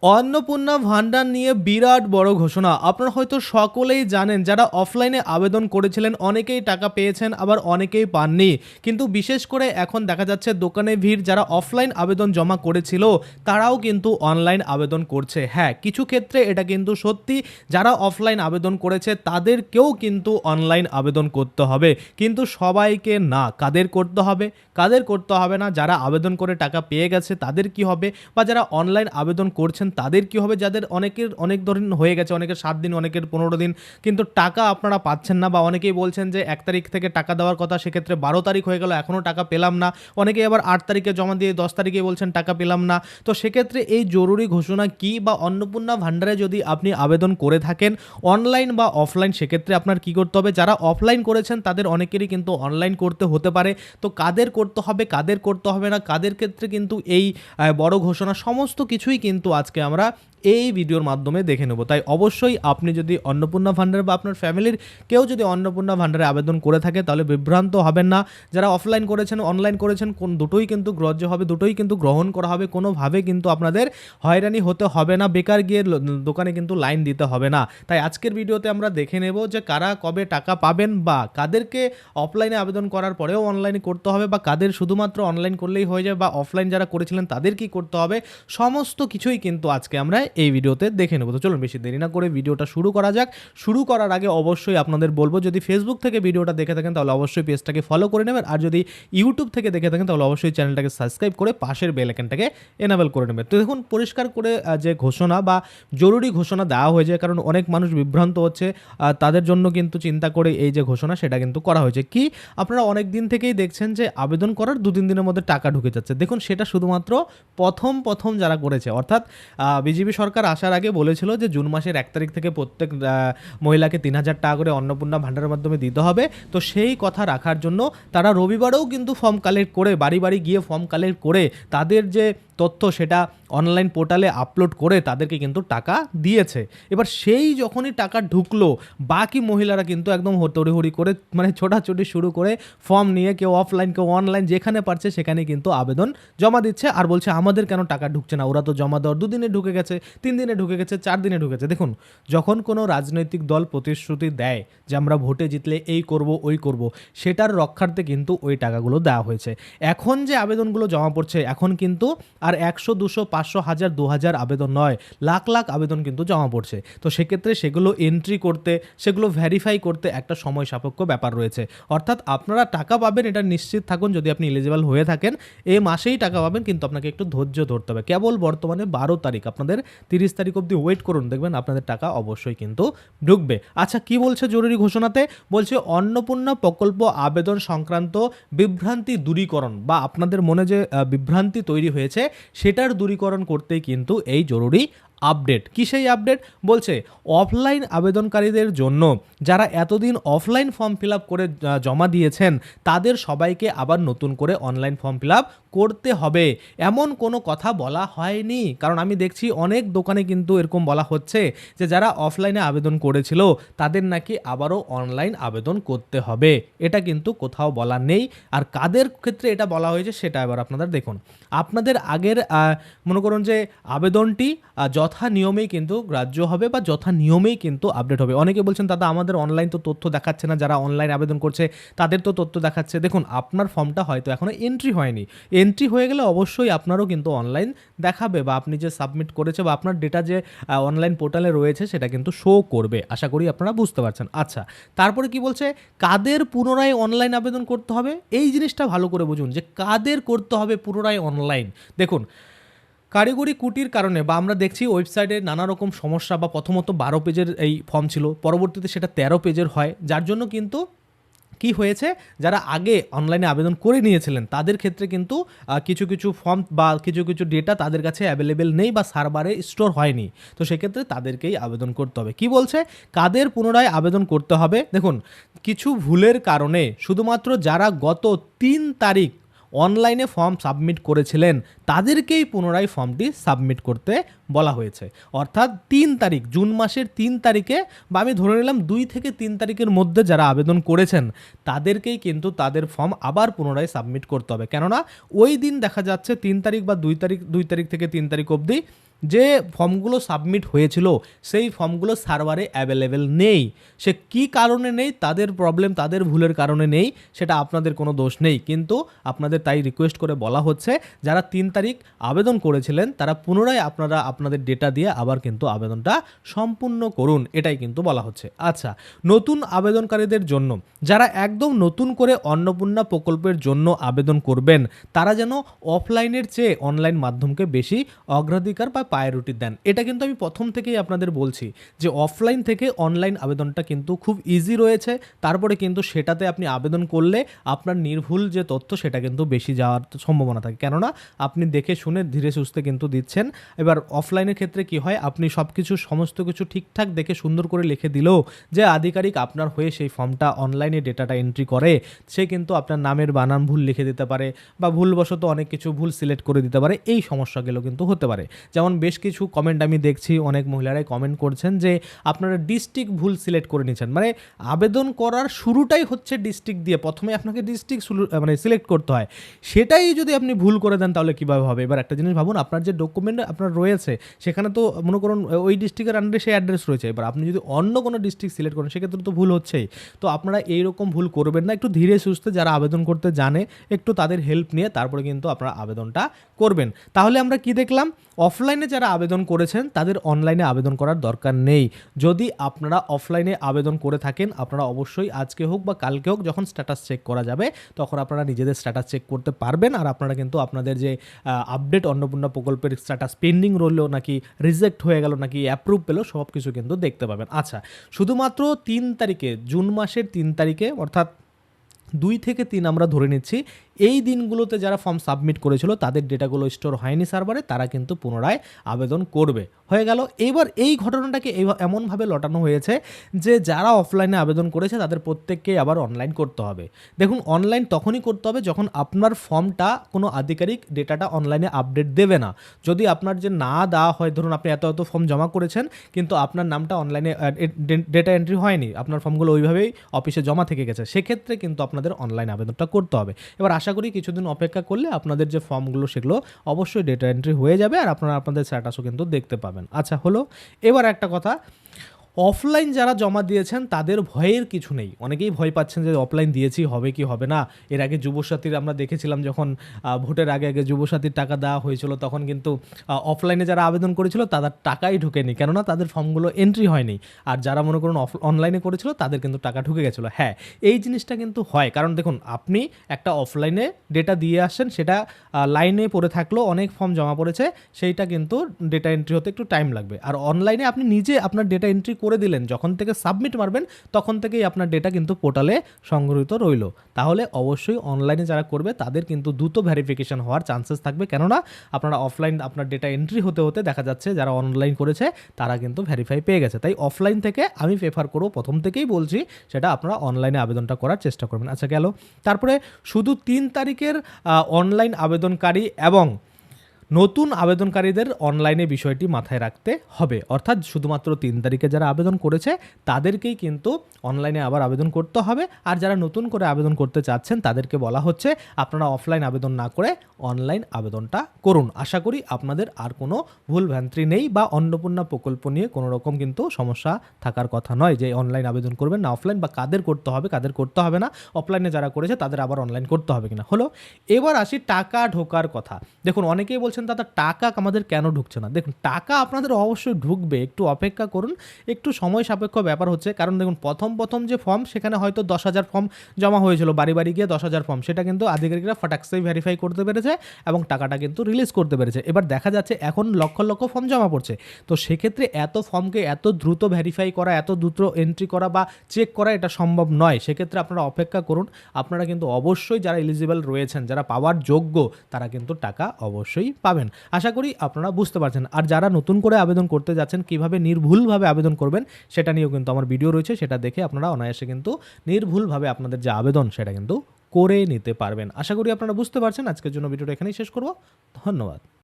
অন্নপূর্ণা ভান্ডার নিয়ে বিরাট বড় ঘোষণা। আপনারা হয়তো সকলেই জানেন, যারা অফলাইনে আবেদন করেছিলেন অনেকেই টাকা পেয়েছেন, আবার অনেকেই পাননি। কিন্তু বিশেষ করে এখন দেখা যাচ্ছে দোকানে ভিড়। যারা অফলাইন আবেদন জমা করেছিল তারাও কিন্তু অনলাইন আবেদন করছে। হ্যাঁ, কিছু ক্ষেত্রে এটা কিন্তু সত্যি, যারা অফলাইন আবেদন করেছে তাদেরকেও কিন্তু অনলাইন আবেদন করতে হবে, কিন্তু সবাইকে না। কাদের করতে হবে, কাদের করতে হবে না, যারা আবেদন করে টাকা পেয়ে গেছে তাদের কি হবে, বা যারা অনলাইন আবেদন করছেন তাদের কি হবে, যাদের অনেকের অনেক ধরন হয়ে গেছে, অনেকের 7 দিন, অনেকের 15 দিন, কিন্তু টাকা আপনারা পাচ্ছেন না। বা অনেকেই বলছেন যে 1 তারিখ থেকে টাকা দেওয়ার কথা, সেক্ষেত্রে 12 তারিখ হয়ে গেল এখনও টাকা পেলাম না। অনেকেই আবার 8 তারিখে জমা দিয়ে 10 তারিখে বলছেন টাকা পেলাম না। তো সেক্ষেত্রে এই জরুরি ঘোষণা কি, বা অন্নপূর্ণা ভান্ডারে যদি আপনি আবেদন করে থাকেন অনলাইন বা অফলাইন, সেক্ষেত্রে আপনার কি করতে হবে। যারা অফলাইন করেছেন তাদের অনেকেরই কিন্তু অনলাইন করতে হতে পারে। তো কাদের করতে হবে, কাদের করতে হবে না, কাদের ক্ষেত্রে কিন্তু এই বড় ঘোষণা, সমস্ত কিছুই কিন্তু আজকে আমরা এই ভিডিওর মাধ্যমে দেখে নেব। তাই অবশ্যই আপনি যদি অন্নপূর্ণা ভান্ডার বা আপনার ফ্যামিলির কেউ যদি অন্নপূর্ণা ভান্ডারে আবেদন করে থাকে তাহলে বিভ্রান্ত হবেন না। যারা অফলাইন করেছেন, অনলাইন করেছেন, কোন দুটোই কিন্তু গ্রাহ্য হবে, দুটোই কিন্তু গ্রহণ করা হবে। কোনোভাবে কিন্তু আপনাদের হয়রানি হতে হবে না, বেকার গিয়ে দোকানে কিন্তু লাইন দিতে হবে না। তাই আজকের ভিডিওতে আমরা দেখে নেব যে কারা কবে টাকা পাবেন, বা কাদেরকে অফলাইনে আবেদন করার পরেও অনলাইনে করতে হবে, বা কাদের শুধুমাত্র অনলাইন করলেই হয়ে যাবে, বা অফলাইন যারা করেছিলেন তাদের কি করতে হবে, সমস্ত কিছুই কিন্তু আজকে আমরা এই ভিডিওতে দেখে নেব। তো চলুন বেশি দেরি না করে ভিডিওটা শুরু করা যাক। শুরু করার আগে অবশ্যই আপনাদের বলবো, যদি ফেসবুক থেকে ভিডিওটা দেখে থাকেন তাহলে অবশ্যই পেজটাকে ফলো করে নেবেন, আর যদি ইউটিউব থেকে দেখে থাকেন তাহলে অবশ্যই চ্যানেলটাকে সাবস্ক্রাইব করে পাশের বেল আইকনটাকে এনাবেল করে নেবেন। তো দেখুন, পরিষ্কার করে যে ঘোষণা বা জরুরি ঘোষণা দেওয়া হয়েছে, কারণ অনেক মানুষ বিভ্রান্ত হচ্ছে, তাদের জন্য কিন্তু চিন্তা করে এই যে ঘোষণা সেটা কিন্তু করা হয়েছে। কি, আপনারা অনেক দিন থেকেই দেখছেন যে আবেদন করার 2-3 দিনের মধ্যে টাকা ঢুকে যাচ্ছে। দেখুন, সেটা শুধুমাত্র প্রথম যারা করেছে, অর্থাৎ বিজেপি সরকার আসার আগে বলেছিল যে জুন মাসের 1 তারিখ থেকে প্রত্যেক মহিলাকে 3,000 টাকা করে অন্নপূর্ণা ভান্ডারের মাধ্যমে দিতে হবে। তো সেই কথা রাখার জন্য তারা রবিবারেও কিন্তু ফর্ম কালেক্ট করে, বাড়ি বাড়ি গিয়ে ফর্ম কালেক্ট করে তাদের যে তথ্য সেটা অনলাইন পোর্টালে আপলোড করে তাদেরকে কিন্তু টাকা দিয়েছে। এবার সেই যখনই টাকা ঢুকলো, বাকি মহিলারা কিন্তু একদম তড়িঘড়ি করে, মানে ছোটাছুটি শুরু করে ফর্ম নিয়ে, কেউ অফলাইন কেউ অনলাইন, যেখানে পারছে সেখানে কিন্তু আবেদন জমা দিচ্ছে। আর বলছে আমাদের কেন টাকা ঢুকছে না, ওরা তো জমা দেওয়ার 2 দিনে ঢুকে গেছে, 3 দিনে ঢুকে গেছে, 4 দিনে ঢুকেছে। দেখুন, যখন কোনো রাজনৈতিক দল প্রতিশ্রুতি দেয় যে আমরা ভোটে জিতলে এই করব ওই করব, সেটার রক্ষার্থে কিন্তু ওই টাকাগুলো দেওয়া হয়েছে। এখন যে আবেদনগুলো জমা পড়ছে, এখন কিন্তু আর 100, 200, 500, 1000, 2000 আবেদন নয়, লাখ লাখ আবেদন কিন্তু জমা পড়ছে। তো সেক্ষেত্রে সেগুলো এন্ট্রি করতে, সেগুলো ভেরিফাই করতে একটা সময় সাপেক্ষ ব্যাপার রয়েছে। অর্থাৎ আপনারা টাকা পাবেন এটা নিশ্চিত থাকুন, যদি আপনি এলিজিবল হয়ে থাকেন এই মাসেই টাকা পাবেন, কিন্তু আপনাকে একটু ধৈর্য ধরতে হবে। কেবল বর্তমানে 12 তারিখ, আপনাদের 30 তারিখ অবধি ওয়েট করুন, দেখবেন আপনাদের টাকা অবশ্যই কিন্তু ঢুকবে। আচ্ছা, কি বলছে জরুরি ঘোষণাতে? বলছে অন্নপূর্ণা প্রকল্প আবেদন সংক্রান্ত বিভ্রান্তি দূরীকরণ, বা আপনাদের মনে যে বিভ্রান্তি তৈরি হয়েছে সেটার দূরীকরণ করতেই কিন্তু এই জরুরি আপডেট। কি সেই আপডেট? বলছে অফলাইন আবেদনকারীদের জন্য, যারা এতদিন অফলাইন ফর্ম ফিল আপ করে জমা দিয়েছেন তাদের সবাইকে আবার নতুন করে অনলাইন ফর্ম ফিল আপ করতে হবে, এমন কোনো কথা বলা হয়নি। কারণ আমি দেখছি অনেক দোকানে কিন্তু এরকম বলা হচ্ছে যে যারা অফলাইনে আবেদন করেছিল তাদের নাকি আবারও অনলাইন আবেদন করতে হবে। এটা কিন্তু কোথাও বলা নেই। আর কাদের ক্ষেত্রে এটা বলা হয়েছে সেটা এবার আপনারা দেখুন। আপনাদের আগের মনে করুন যে আবেদনটি যথা নিয়মেই কিন্তু গ্রাহ্য হবে, বা যথা নিয়মেই কিন্তু আপডেট হবে। অনেকে বলছেন দাদা আমাদের অনলাইন তো তথ্য দেখাচ্ছে না, যারা অনলাইন আবেদন করছে তাদের তো তথ্য দেখাচ্ছে। দেখুন, আপনার ফর্মটা হয়তো এখনও এন্ট্রি হয়নি, এন্ট্রি হয়ে গেলে অবশ্যই আপনারও কিন্তু অনলাইন দেখাবে, বা আপনি যে সাবমিট করেছে বা আপনার ডেটা যে অনলাইন পোর্টালে রয়েছে সেটা কিন্তু শো করবে। আশা করি আপনারা বুঝতে পারছেন। আচ্ছা, তারপরে কি বলছে, কাদের পুনরায় অনলাইন আবেদন করতে হবে, এই জিনিসটা ভালো করে বুঝুন যে কাদের করতে হবে পুনরায় অনলাইন। দেখুন, কারিগরি কুটির কারণে, বা আমরা দেখছি ওয়েবসাইটে নানা রকম সমস্যা, বা প্রথমত 12 পেজের এই ফর্ম ছিল, পরবর্তীতে সেটা 13 পেজের হয়, যার জন্য কিন্তু কি হয়েছে, যারা আগে অনলাইনে আবেদন করে নিয়েছিলেন তাদের ক্ষেত্রে কিন্তু কিছু কিছু ফর্ম বা কিছু কিছু ডেটা তাদের কাছে অ্যাভেলেবেল নেই, বা সার্ভারে স্টোর হয়নি। তো সেক্ষেত্রে তাদেরকেই আবেদন করতে হবে। কি বলছে, কাদের পুনরায় আবেদন করতে হবে? দেখুন, কিছু ভুলের কারণে শুধুমাত্র যারা গত 3 তারিখ অনলাইনে ফর্ম সাবমিট করেছিলেন তাদেরকেই পুনরায় ফর্মটি সাবমিট করতে বলা হয়েছে। অর্থাৎ 3 তারিখ, জুন মাসের 3 তারিখে, বা আমি ধরে নিলাম 2 থেকে 3 তারিখের মধ্যে যারা আবেদন করেছেন তাদেরকেই কিন্তু তাদের ফর্ম আবার পুনরায় সাবমিট করতে হবে। কেননা ওই দিন দেখা যাচ্ছে 3 তারিখ বা 2 তারিখ থেকে 3 তারিখ অবধি যে ফর্মগুলো সাবমিট হয়েছিল সেই ফর্মগুলো সার্ভারে অ্যাভেলেবেল নেই। সে কী কারণে নেই, তাদের প্রবলেম, তাদের ভুলের কারণে নেই, সেটা আপনাদের কোনো দোষ নেই। কিন্তু আপনাদের তাই রিকোয়েস্ট করে বলা হচ্ছে, যারা 3 তারিখ আবেদন করেছিলেন তারা পুনরায় আপনারা আপনাদের ডেটা দিয়ে আবার কিন্তু আবেদনটা সম্পূর্ণ করুন, এটাই কিন্তু বলা হচ্ছে। আচ্ছা, নতুন আবেদনকারীদের জন্য, যারা একদম নতুন করে অন্নপূর্ণা প্রকল্পের জন্য আবেদন করবেন, তারা যেন অফলাইনের চেয়ে অনলাইন মাধ্যমকে বেশি অগ্রাধিকার বা প্রায়োরিটি দেন। এটা কিন্তু আমি প্রথম থেকেই আপনাদের বলছি যে অফলাইন থেকে অনলাইন আবেদনটা কিন্তু খুব ইজি রয়েছে। তারপরে কিন্তু সেটাতে আপনি আবেদন করলে আপনার নির্ভুল যে তথ্য সেটা কিন্তু বেশি যাওয়ার সম্ভাবনা থাকে, কেননা আপনি দেখে শুনে ধীরে সুস্থে কিন্তু দিচ্ছেন। এবার অফলাইনের ক্ষেত্রে কি হয়, আপনি সব কিছু সমস্ত কিছু ঠিকঠাক দেখে সুন্দর করে লিখে দিলেও যে আধিকারিক আপনার হয়ে সেই ফর্মটা অনলাইনে ডেটাটা এন্ট্রি করে, সে কিন্তু আপনার নামের বানান ভুল লিখে দিতে পারে বা ভুলবশত অনেক কিছু ভুল সিলেক্ট করে দিতে পারে। এই সমস্যাগুলো কিন্তু হতে পারে। যেমন বেশ কিছু কমেন্ট আমি দেখছি, অনেক মহিলারাই কমেন্ট করছেন যে আপনারা ডিস্ট্রিক্ট ভুল সিলেক্ট করে নিচ্ছেন। মানে আবেদন করার শুরুটাই হচ্ছে ডিস্ট্রিক্ট দিয়ে, প্রথমে আপনাকে ডিস্ট্রিক্ট মানে সিলেক্ট করতে হয়, সেটাই যদি আপনি ভুল করে দেন তাহলে কীভাবে হবে। এবার একটা জিনিস ভাবুন, আপনার যে ডকুমেন্ট আপনার রয়েছে সেখানে তো মনে করুন ওই ডিস্ট্রিক্টের আন্ডারে সেই অ্যাড্রেস রয়েছে, এবার আপনি যদি অন্য কোনো ডিস্ট্রিক্ট সিলেক্ট করেন সেক্ষেত্রে তো ভুল হচ্ছেই। তো আপনারা এইরকম ভুল করবেন না, একটু ধীরে সুস্থে যারা আবেদন করতে জানে একটু তাদের হেল্প নিয়ে তারপরে কিন্তু আপনারা আবেদনটা করবেন। তাহলে আমরা কি দেখলাম, অফলাইনে যারা আবেদন করেছেন তাদের অনলাইনে আবেদন করার দরকার নেই। যদি আপনারা অফলাইনে আবেদন করে থাকেন, আপনারা অবশ্যই আজকে হোক বা কালকে হোক যখন স্ট্যাটাস চেক করা যাবে তখন আপনারা নিজেদের স্ট্যাটাস চেক করতে পারবেন। আর আপনারা কিন্তু আপনাদের যে আপডেট অন্নপূর্ণা প্রকল্পের স্ট্যাটাস পেন্ডিং রইলো নাকি রিজেক্ট হয়ে গেল নাকি অ্যাপ্রুভ পেলো সব কিছু কিন্তু দেখতে পাবেন। আচ্ছা, শুধুমাত্র 3 তারিখে, জুন মাসের 3 তারিখে, অর্থাৎ 2 থেকে 3 আমরা ধরে নিচ্ছি, এই দিনগুলোতে যারা ফর্ম সাবমিট করেছিল তাদের ডেটাগুলো স্টোর হয়নি সার্ভারে, তারা কিন্তু পুনরায় আবেদন করবে। হয়ে গেল। এবার এই ঘটনাটাকে এমনভাবে লটানো হয়েছে যে যারা অফলাইনে আবেদন করেছে তাদের প্রত্যেককেই আবার অনলাইন করতে হবে। দেখুন, অনলাইন তখনই করতে হবে যখন আপনার ফর্মটা কোনো আধিকারিক ডেটাটা অনলাইনে আপডেট দেবে না। যদি আপনার যে না দেওয়া হয়, ধরুন আপনি এত ফর্ম জমা করেছেন কিন্তু আপনার নামটা অনলাইনে ডেটা এন্ট্রি হয়নি, আপনার ফর্মগুলো ওইভাবেই অফিসে জমা থেকে গেছে, সেক্ষেত্রে কিন্তু আপনাদের অনলাইন আবেদনটা করতে হবে। এবার আশা করি কিছুদিন অপেক্ষা করলে আপনাদের যে ফর্মগুলো সেগুলো অবশ্যই ডেটা এন্ট্রি হয়ে যাবে আর আপনারা আপনাদের স্ট্যাটাসও কিন্তু দেখতে পাবেন। আচ্ছা, হলো। এবার একটা কথা, অফলাইন যারা জমা দিয়েছেন তাদের ভয়ের কিছু নেই। অনেকেই ভয় পাচ্ছেন যে অফলাইন দিয়েছি হবে কি হবে না। এর আগে যুবসাথীর আমরা দেখেছিলাম যখন ভোটের আগে যুবসাথীর টাকা দেওয়া হয়েছিল তখন কিন্তু অফলাইনে যারা আবেদন করেছিল তাদের টাকাই ঢুকেনি, কেননা তাদের ফর্মগুলো এন্ট্রি হয়নি। আর যারা মনে করুন অনলাইনে করেছিল তাদের কিন্তু টাকা ঢুকে গেছিলো। হ্যাঁ, এই জিনিসটা কিন্তু হয়, কারণ দেখুন আপনি একটা অফলাইনে ডেটা দিয়ে আসছেন, সেটা লাইনে পড়ে থাকলেও অনেক ফর্ম জমা পড়েছে, সেইটা কিন্তু ডেটা এন্ট্রি হতে একটু টাইম লাগবে। আর অনলাইনে আপনি নিজে আপনার ডেটা এন্ট্রি করে দিলেন, যখন থেকে সাবমিট মারবেন তখন থেকেই আপনার ডেটা কিন্তু পোর্টালে সংগৃহীত রইল। তাহলে অবশ্যই অনলাইনে যারা করবে তাদের কিন্তু দ্রুত ভেরিফিকেশন হওয়ার চান্সেস থাকবে, কেননা আপনারা অফলাইন আপনার ডেটা এন্ট্রি হতে হতে দেখা যাচ্ছে যারা অনলাইন করেছে তারা কিন্তু ভেরিফাই পেয়ে গেছে। তাই অফলাইন থেকে আমি প্রেফার করব, প্রথম থেকেই বলছি, সেটা আপনারা অনলাইনে আবেদনটা করার চেষ্টা করবেন। আচ্ছা, গেল। তারপরে শুধু 3 তারিখের অনলাইন আবেদনকারী এবং নতুন আবেদনকারীদের অনলাইনে বিষয়টি মাথায় রাখতে হবে, অর্থাৎ শুধুমাত্র 3 তারিখে যারা আবেদন করেছে তাদেরকেই কিন্তু অনলাইনে আবার আবেদন করতে হবে। আর যারা নতুন করে আবেদন করতে চাচ্ছেন তাদেরকে বলা হচ্ছে আপনারা অফলাইন আবেদন না করে অনলাইন আবেদনটা করুন। আশা করি আপনাদের আর কোনো ভুল ভ্রান্তি নেই বা অন্নপূর্ণা প্রকল্প নিয়ে কোনো রকম কিন্তু সমস্যা থাকার কথা নয় যে অনলাইন আবেদন করবেন না অফলাইন, বা কাদের করতে হবে কাদের করতে হবে না, অফলাইনে যারা করেছে তাদের আবার অনলাইন করতে হবে কিনা। হলো। এবার আসি টাকা ঢোকার কথা। দেখুন, অনেকেই বলছেন দাদা টাকা আমাদের কেন ঢুকছে না। দেখুন, টাকা আপনাদের অবশ্যই ঢুকবে, একটু অপেক্ষা করুন, একটু সময় সাপেক্ষ ব্যাপার হচ্ছে। কারণ দেখুন, প্রথম যে ফর্ম সেখানে হয়তো 10,000 ফর্ম জমা হয়েছিল, বাড়ি বাড়ি গিয়ে 10,000 ফর্ম, সেটা কিন্তু আধিকারিকরা ফটাকসেই ভেরিফাই করতে পেরেছে এবং টাকাটা কিন্তু রিলিজ করতে পেরেছে। এবার দেখা যাচ্ছে এখন লক্ষ লক্ষ ফর্ম জমা পড়ছে, তো সেক্ষেত্রে এত ফর্মকে এত দ্রুত ভেরিফাই করা, এত দ্রুত এন্ট্রি করা বা চেক করা এটা সম্ভব নয়। সেক্ষেত্রে আপনারা অপেক্ষা করুন। আপনারা কিন্তু অবশ্যই যারা এলিজিবল রয়েছেন, যারা পাওয়ার যোগ্য, তারা কিন্তু টাকা অবশ্যই পাবেন। আশা করি আপনারা বুঝতে পারছেন। আর যারা নতুন করে আবেদন করতে যাচ্ছেন কিভাবে নির্ভুলভাবে আবেদন করবেন সেটা নিয়েও কিন্তু আমার ভিডিও রয়েছে, সেটা দেখে আপনারা অনায়াসে কিন্তু নির্ভুলভাবে আপনাদের যে আবেদন সেটা কিন্তু করে নিতে পারবেন। আশা করি আপনারা বুঝতে পারছেন। আজকের জন্য ভিডিওটা এখানেই শেষ করব। ধন্যবাদ।